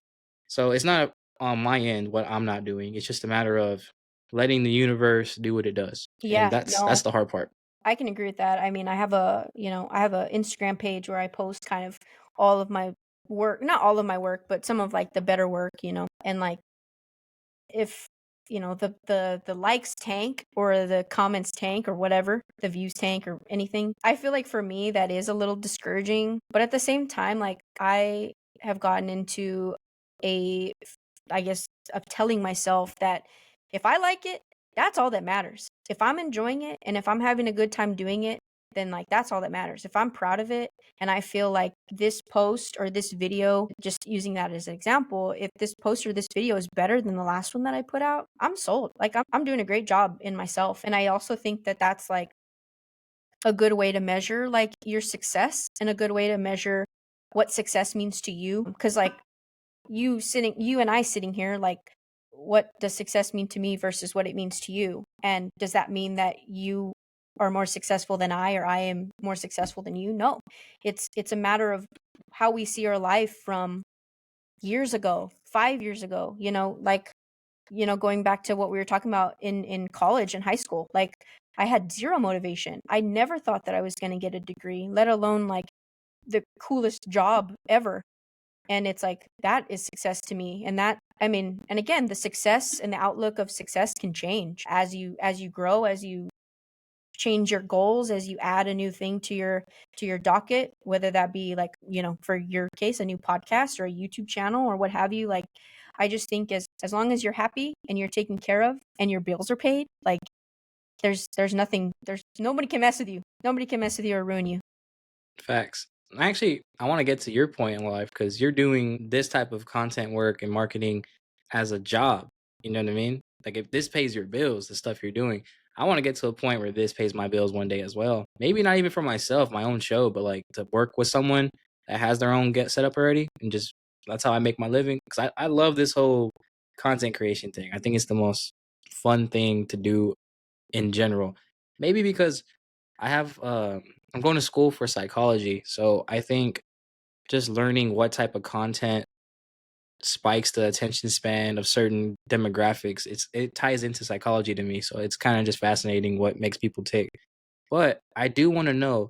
So it's not on my end what I'm not doing. It's just a matter of letting the universe do what it does. And Yeah, that's no, the hard part. I can agree with that. I mean, I have a Instagram page where I post kind of all of my work, not all of my work, but some of like the better work, and like if the likes tank or the comments tank or whatever, the views tank or anything, I feel like for me that is a little discouraging. But at the same time, like I have gotten into a I guess of telling myself that if I like it, that's all that matters. If I'm enjoying it and if I'm having a good time doing it, then like that's all that matters. If I'm proud of it and I feel like this post or this video, just using that as an example, if this post or this video is better than the last one that I put out, I'm sold. Like I'm doing a great job in myself. And I also think that that's like a good way to measure like your success and a good way to measure what success means to you. Because like you and I sitting here, like, what does success mean to me versus what it means to you? And does that mean that you are more successful than I or I am more successful than you? No. It's a matter of how we see our life from years ago, 5 years ago, like, going back to what we were talking about in college and high school. Like I had zero motivation. I never thought that I was going to get a degree, let alone like the coolest job ever. And it's like, that is success to me. And that, I mean, and again, the success and the outlook of success can change as you grow, as you change your goals, as you add a new thing to your docket, whether that be like, for your case, a new podcast or a YouTube channel or what have you. Like, I just think as long as you're happy and you're taken care of and your bills are paid, like there's nobody can mess with you. Nobody can mess with you or ruin you. Facts. Actually, I want to get to your point in life because you're doing this type of content work and marketing as a job. You know what I mean? Like if this pays your bills, the stuff you're doing, I want to get to a point where this pays my bills one day as well. Maybe not even for myself, my own show, but like to work with someone that has their own get set up already and just that's how I make my living. Because I love this whole content creation thing. I think it's the most fun thing to do in general. Maybe because I have I'm going to school for psychology, so I think just learning what type of content spikes the attention span of certain demographics, it ties into psychology to me. So it's kind of just fascinating what makes people tick. But I do want to know,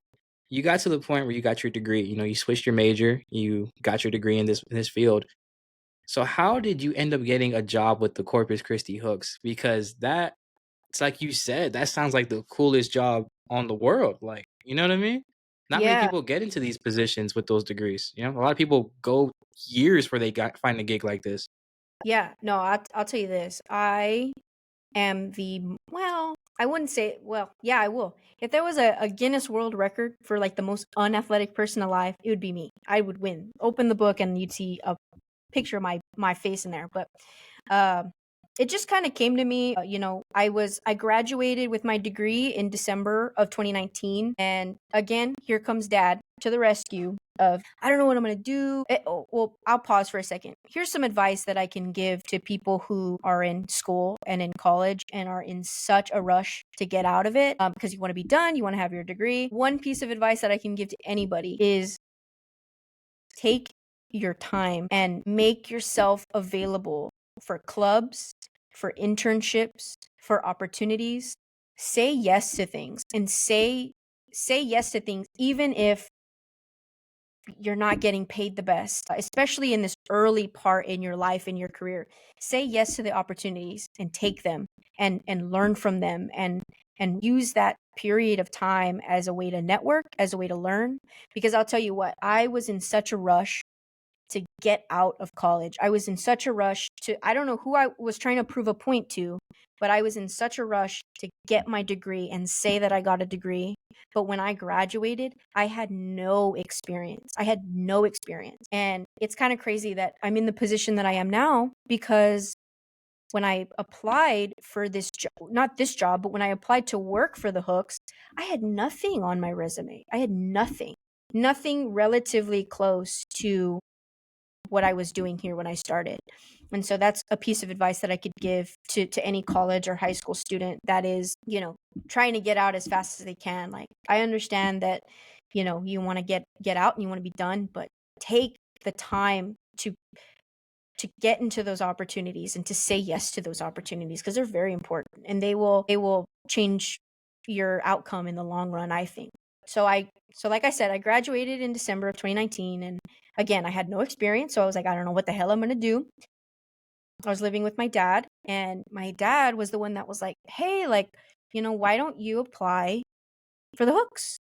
you got to the point where you got your degree, you switched your major, you got your degree in this field. So how did you end up getting a job with the Corpus Christi Hooks? Because that it's like you said, that sounds like the coolest job on the world. Like, you know what I mean? Not many Yeah. people get into these positions with those degrees. A lot of people go years before they got find a gig like this. Yeah. No, I'll tell you this. I am well, I wouldn't say, well, yeah, I will. If there was a Guinness World Record for like the most unathletic person alive, it would be me. I would win. Open the book and you'd see a picture of my face in there. But um it just kind of came to me. I graduated with my degree in December of 2019, and again, here comes dad to the rescue of, I don't know what I'm going to do. Well, I'll pause for a second. Here's some advice that I can give to people who are in school and in college and are in such a rush to get out of it, because you want to be done, you want to have your degree. One piece of advice that I can give to anybody is take your time and make yourself available for clubs, for internships, for opportunities. Say yes to things, and say yes to things even if you're not getting paid the best, especially in this early part in your life, in your career. Say yes to the opportunities and take them and learn from them, and use that period of time as a way to network, as a way to learn. Because I'll tell you what, I was in such a rush to get out of college. I was in such a rush I don't know who I was trying to prove a point to, but I was in such a rush to get my degree and say that I got a degree But when I graduated, I had no experience. And it's kind of crazy that I'm in the position that I am now, because when I applied for this job, not this job, but when I applied to work for the Hooks, I had nothing on my resume. I had nothing relatively close to what I was doing here when I started. And so that's a piece of advice that I could give to any college or high school student that is, trying to get out as fast as they can. Like, I understand that, you want to get out and you want to be done, but take the time to get into those opportunities and to say yes to those opportunities, because they're very important, and they will change your outcome in the long run, I think. So like I said, I graduated in December of 2019, and again, I had no experience, so I was like, I don't know what the hell I'm going to do. I was living with my dad, and my dad was the one that was like, hey, like, why don't you apply for the Hooks?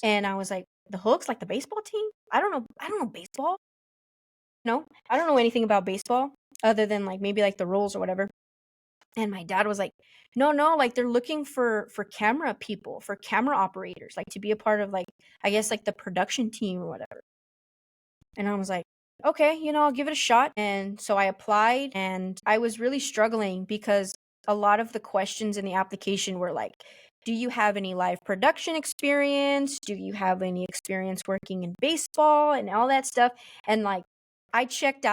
And I was like, the Hooks, like the baseball team? I don't know baseball. No, I don't know anything about baseball other than like maybe like the rules or whatever. And my dad was like, no, like they're looking for camera people, for camera operators, like to be a part of, like, I guess like the production team or whatever. And I was like, okay, I'll give it a shot. And so I applied, and I was really struggling because a lot of the questions in the application were like, do you have any live production experience? Do you have any experience working in baseball and all that stuff? And like, I checked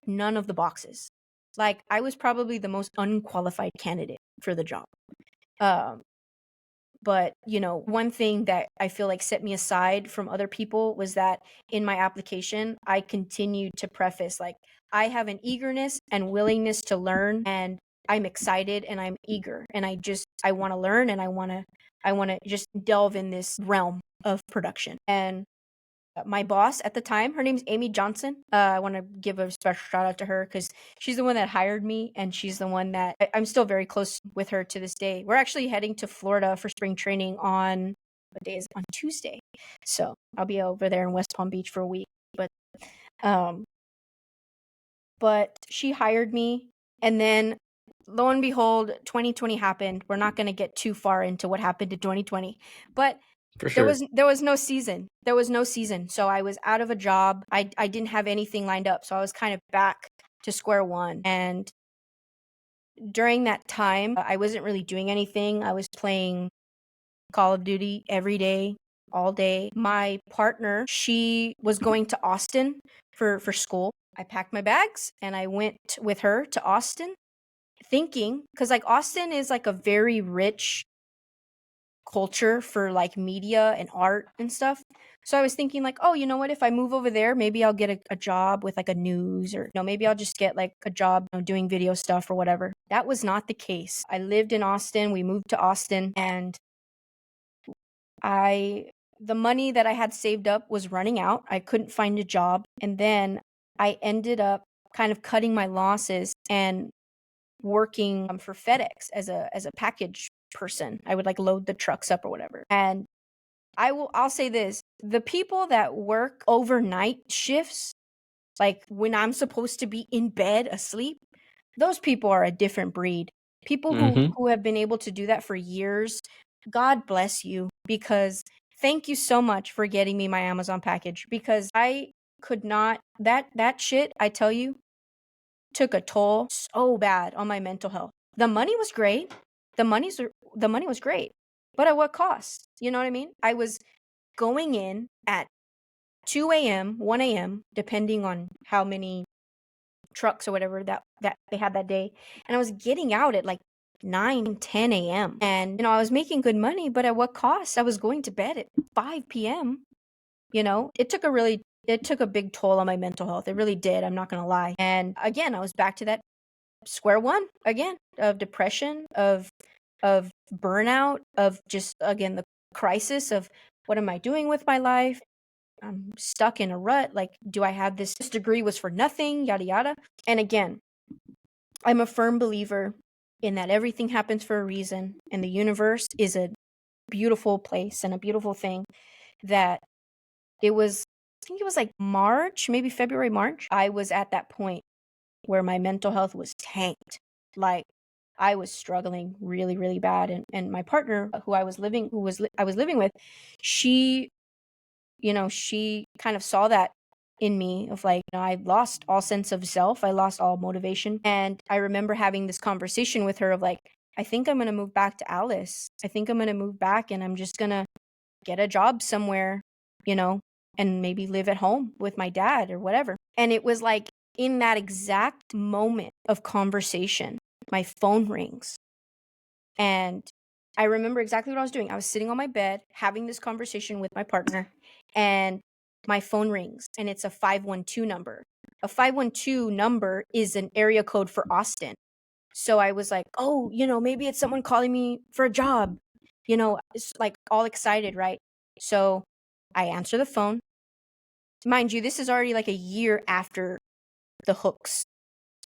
none of the boxes. Like, I was probably the most unqualified candidate for the job. But, one thing that I feel like set me aside from other people was that in my application, I continued to preface, like, I have an eagerness and willingness to learn, and I'm excited and I'm eager, and I want to learn, and I want to just delve in this realm of production. And my boss at the time, her name's Amy Johnson. I want to give a special shout out to her because she's the one that hired me, and she's the one that I'm still very close with her to this day. We're actually heading to Florida for spring training on, what day is it? On Tuesday. So I'll be over there in West Palm Beach for a week. But she hired me, and then lo and behold, 2020 happened. We're not going to get too far into what happened in 2020, but For sure. there was no season. There was no season. So I was out of a job. I didn't have anything lined up. So I was kind of back to square one. And during that time, I wasn't really doing anything. I was playing Call of Duty every day, all day. My partner, she was going to Austin for school. I packed my bags and I went with her to Austin, thinking, because like Austin is like a very rich culture for like media and art and stuff. So I was thinking like, oh, you know what? If I move over there, maybe I'll get a job with like a news, or maybe I'll just get like a job, doing video stuff or whatever. That was not the case. I lived in Austin. We moved to Austin, and the money that I had saved up was running out. I couldn't find a job. And then I ended up kind of cutting my losses and working for FedEx as a package person. I would like load the trucks up or whatever. And I'll say this, the people that work overnight shifts, like when I'm supposed to be in bed asleep, those people are a different breed. People Mm-hmm. who have been able to do that for years, God bless you, because thank you so much for getting me my Amazon package, because I could not, that shit, I tell you, took a toll so bad on my mental health. The money was great. The money was great. But at what cost? You know what I mean? I was going in at 2 a.m., 1 a.m., depending on how many trucks or whatever that they had that day. And I was getting out at like 9, 10 a.m. And, I was making good money, but at what cost? I was going to bed at 5 p.m. It took a big toll on my mental health. It really did. I'm not going to lie. And again, I was back to that square one again, of depression, of burnout, of just, again, the crisis of what am I doing with my life? I'm stuck in a rut. Like, do I have this degree was for nothing, yada, yada. And again, I'm a firm believer in that everything happens for a reason, and the universe is a beautiful place and a beautiful thing. That I think it was like March, maybe February, March. I was at that point where my mental health was tanked. Like, I was struggling really, really bad. And my partner, who I was living with, she, she kind of saw that in me of like, I lost all sense of self. I lost all motivation. And I remember having this conversation with her of like, I think I'm going to move back to Alice. I think I'm going to move back and I'm just going to get a job somewhere, you know, and maybe live at home with my dad or whatever. And it was like in that exact moment of conversation, my phone rings. And I remember exactly what I was doing. I was sitting on my bed having this conversation with my partner, and my phone rings, and it's a 512 number. A 512 number is an area code for Austin. So I was like, oh, maybe it's someone calling me for a job. It's like all excited, right? So I answer the phone. Mind you, this is already like a year after the Hooks.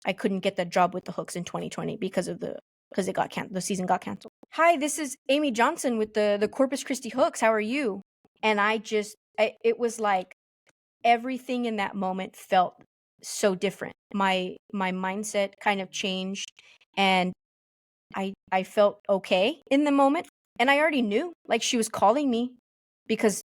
I couldn't get the job with the Hooks in 2020 because the season got canceled. Hi, this is Amy Johnson with the Corpus Christi Hooks. How are you? And it was like everything in that moment felt so different. My mindset kind of changed, and I felt okay in the moment. And I already knew, like, she was calling me because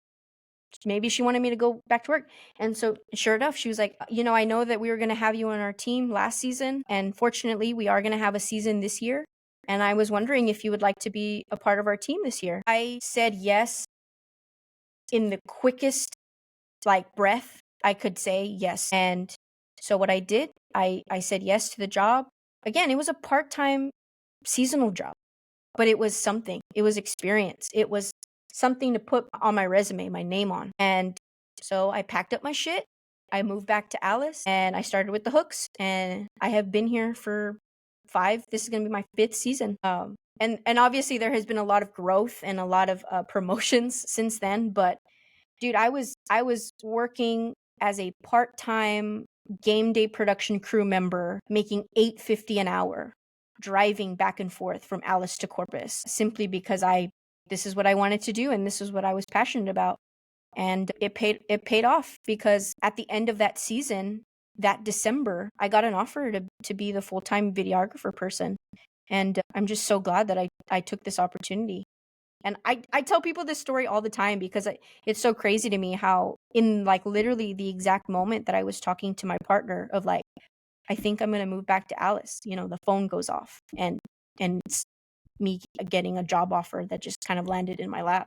maybe she wanted me to go back to work. And so sure enough, she was like, I know that we were going to have you on our team last season, and fortunately we are going to have a season this year. And I was wondering if you would like to be a part of our team this year. I said yes in the quickest breath I could say yes. And so what I did, I said yes to the job. Again, it was a part-time seasonal job, but it was something. It was experience. It was something to put on my resume, my name on. And so I packed up my shit. I moved back to Alice and I started with the Hooks, and I have been here for this is going to be my 5th season. And obviously there has been a lot of growth and a lot of promotions since then, but dude, I was working as a part-time game day production crew member, making $8.50 an hour, driving back and forth from Alice to Corpus, simply because this is what I wanted to do and this is what I was passionate about. And it paid off, because at the end of that season, that December, I got an offer to be the full-time videographer person. And I'm just so glad that I took this opportunity. And I tell people this story all the time because it's so crazy to me how in like literally the exact moment that I was talking to my partner of like, I think I'm going to move back to Alice, the phone goes off, and it's me getting a job offer that just kind of landed in my lap.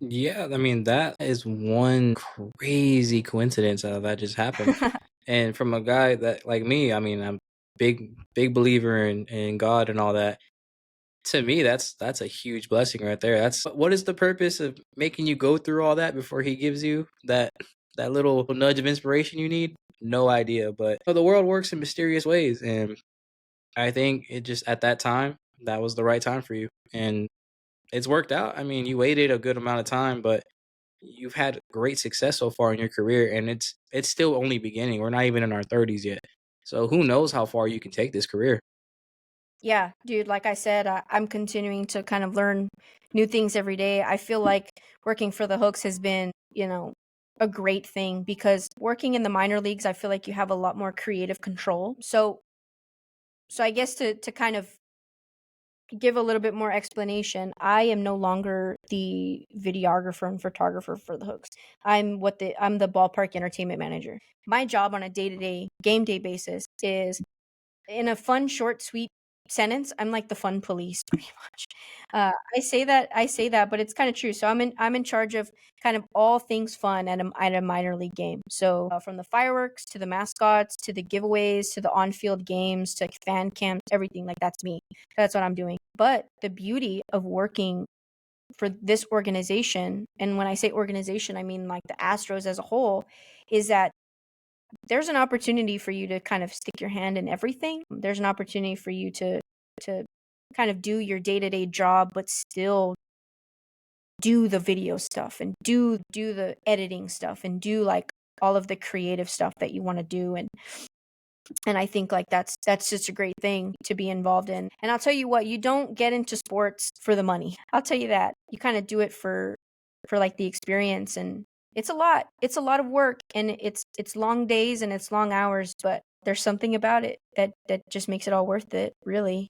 Yeah, I mean, that is one crazy coincidence that just happened. And from a guy that like me, I mean, I'm big believer in God and all that. To me, that's a huge blessing right there. That's what is the purpose of making you go through all that before he gives you that little nudge of inspiration you need? No idea, but the world works in mysterious ways, and I think it just at that time that was the right time for you, and it's worked out. I mean, you waited a good amount of time, but you've had great success so far in your career, and it's still only beginning. We're not even in our 30s yet. So who knows how far you can take this career. Yeah, dude, like I said, I'm continuing to kind of learn new things every day. I feel like working for the Hooks has been, a great thing, because working in the minor leagues, I feel like you have a lot more creative control. So I guess to kind of give a little bit more explanation, I am no longer the videographer and photographer for the Hooks. I'm the ballpark entertainment manager. My job on a day-to-day game day basis is, in a fun, short, sweet sentence, I'm like the fun police, pretty much. I say that, but it's kind of true. So I'm in charge of kind of all things fun at a minor league game. So from the fireworks to the mascots to the giveaways to the on-field games to fan camps, everything, like that's me. That's what I'm doing. But the beauty of working for this organization, and when I say organization, I mean like the Astros as a whole, is that there's an opportunity for you to kind of stick your hand in everything. There's an opportunity for you to kind of do your day-to-day job, but still do the video stuff and do the editing stuff and do like all of the creative stuff that you want to do. And I think like that's just a great thing to be involved in. And I'll tell you what, you don't get into sports for the money. I'll tell you that. You kind of do it for like the experience, and it's a lot. It's a lot of work, and it's long days and it's long hours, but there's something about it that just makes it all worth it, really.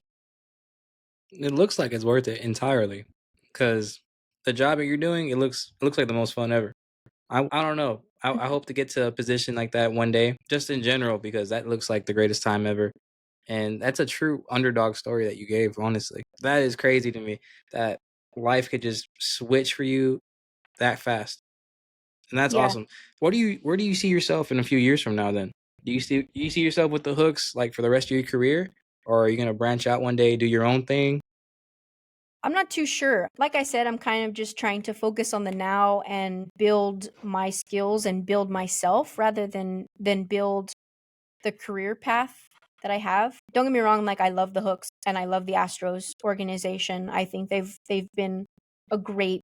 It looks like it's worth it entirely, because the job that you're doing, it looks like the most fun ever. I don't know. I hope to get to a position like that one day, just in general, because that looks like the greatest time ever. And that's a true underdog story that you gave, honestly. That is crazy to me that life could just switch for you that fast. And that's Yeah. awesome. Where do you see yourself in a few years from now then? Do you see yourself with the Hooks like for the rest of your career? Or are you gonna branch out one day, do your own thing? I'm not too sure. Like I said, I'm kind of just trying to focus on the now and build my skills and build myself rather than build the career path that I have. Don't get me wrong, like I love the Hooks and I love the Astros organization. I think they've been a great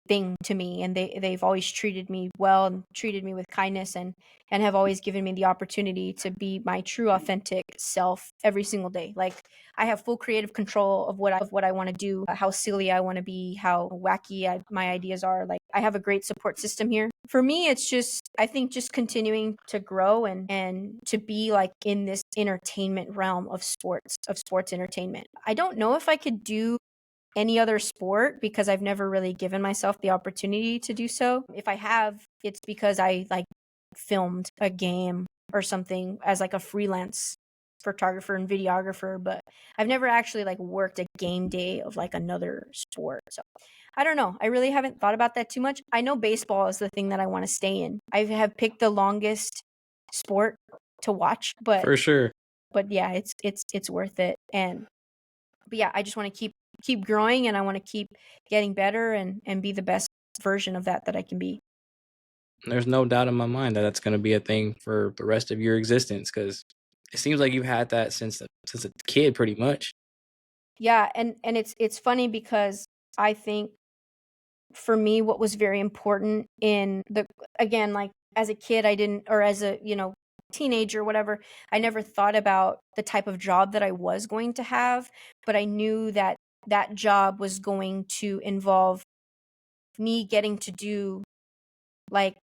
thing to me, and they've always treated me well and treated me with kindness, and have always given me the opportunity to be my true authentic self every single day. Like I have full creative control of what I want to do, how silly I want to be, how wacky my ideas are. Like I have a great support system here. For me, it's just I think just continuing to grow and to be like in this entertainment realm of sports entertainment. I don't know if I could do any other sport because I've never really given myself the opportunity to do so. If I have, it's because I like filmed a game or something as like a freelance photographer and videographer, but I've never actually like worked a game day of like another sport. So I don't know. I really haven't thought about that too much. I know baseball is the thing that I want to stay in. I have picked the longest sport to watch, but For sure. yeah, it's worth it. And but yeah, I just want to keep growing, and I want to keep getting better and be the best version of that I can be. There's no doubt in my mind that that's gonna be a thing for the rest of your existence, because it seems like you've had that since a kid pretty much. Yeah, and it's funny because I think for me what was very important in the again, like as a kid I didn't, or as a, teenager, whatever, I never thought about the type of job that I was going to have, but I knew that that job was going to involve me getting to do, like,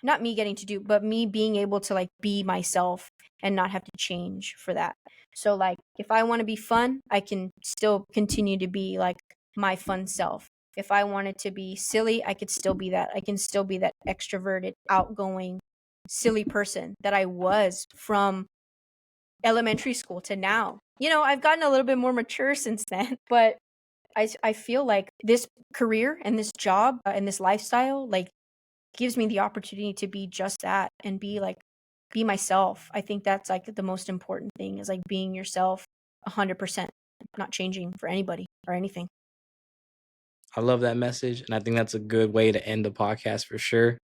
not me getting to do, but me being able to like be myself and not have to change for that. So like if I want to be fun, I can still continue to be like my fun self. If I wanted to be silly, I could still be that. I can still be that extroverted, outgoing, silly person that I was from elementary school to now. I've gotten a little bit more mature since then, but I feel like this career and this job and this lifestyle like gives me the opportunity to be just that and be myself. I think that's like the most important thing is like being yourself 100%, not changing for anybody or anything. I love that message, and I think that's a good way to end the podcast for sure.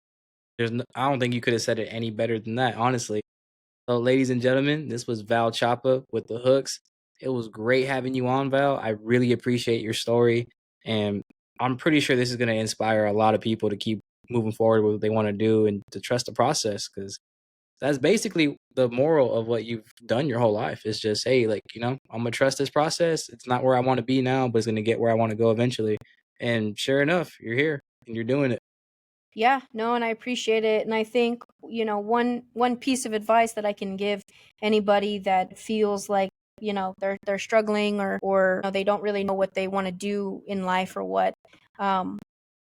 I don't think you could have said it any better than that, honestly. So, ladies and gentlemen, this was Val Chapa with the Hooks. It was great having you on, Val. I really appreciate your story, and I'm pretty sure this is going to inspire a lot of people to keep moving forward with what they want to do and to trust the process, because that's basically the moral of what you've done your whole life. It's just, hey, like, I'm gonna trust this process. It's not where I want to be now, but it's gonna get where I want to go eventually. And sure enough, you're here and you're doing it. Yeah, no, and I appreciate it. And I think, one piece of advice that I can give anybody that feels like, they're struggling or they don't really know what they want to do in life or what. Um,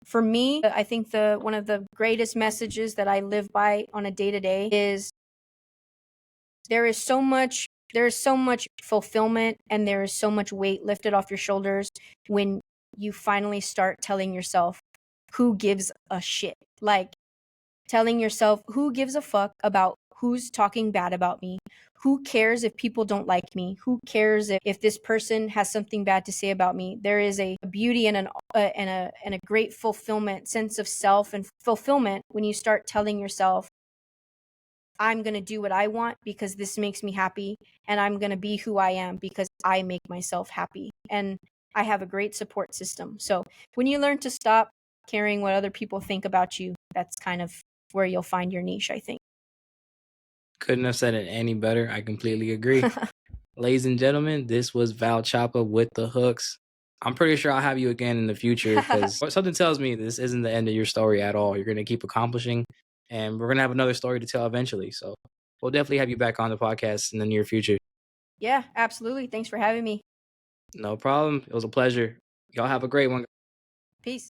for me, I think the one of the greatest messages that I live by on a day to day is there is so much there is so much fulfillment and there is so much weight lifted off your shoulders when you finally start telling yourself who gives a shit. Like telling yourself who gives a fuck about who's talking bad about me. Who cares if people don't like me? Who cares if this person has something bad to say about me? There is a beauty and a great fulfillment, sense of self and fulfillment when you start telling yourself I'm going to do what I want because this makes me happy, and I'm going to be who I am because I make myself happy. And I have a great support system. So when you learn to stop caring what other people think about you, that's kind of where you'll find your niche, I think. Couldn't have said it any better. I completely agree. Ladies and gentlemen, this was Val Chapa with the Hooks. I'm pretty sure I'll have you again in the future, because something tells me this isn't the end of your story at all. You're going to keep accomplishing, and we're going to have another story to tell eventually. So we'll definitely have you back on the podcast in the near future. Yeah, absolutely. Thanks for having me. No problem. It was a pleasure. Y'all have a great one. Peace.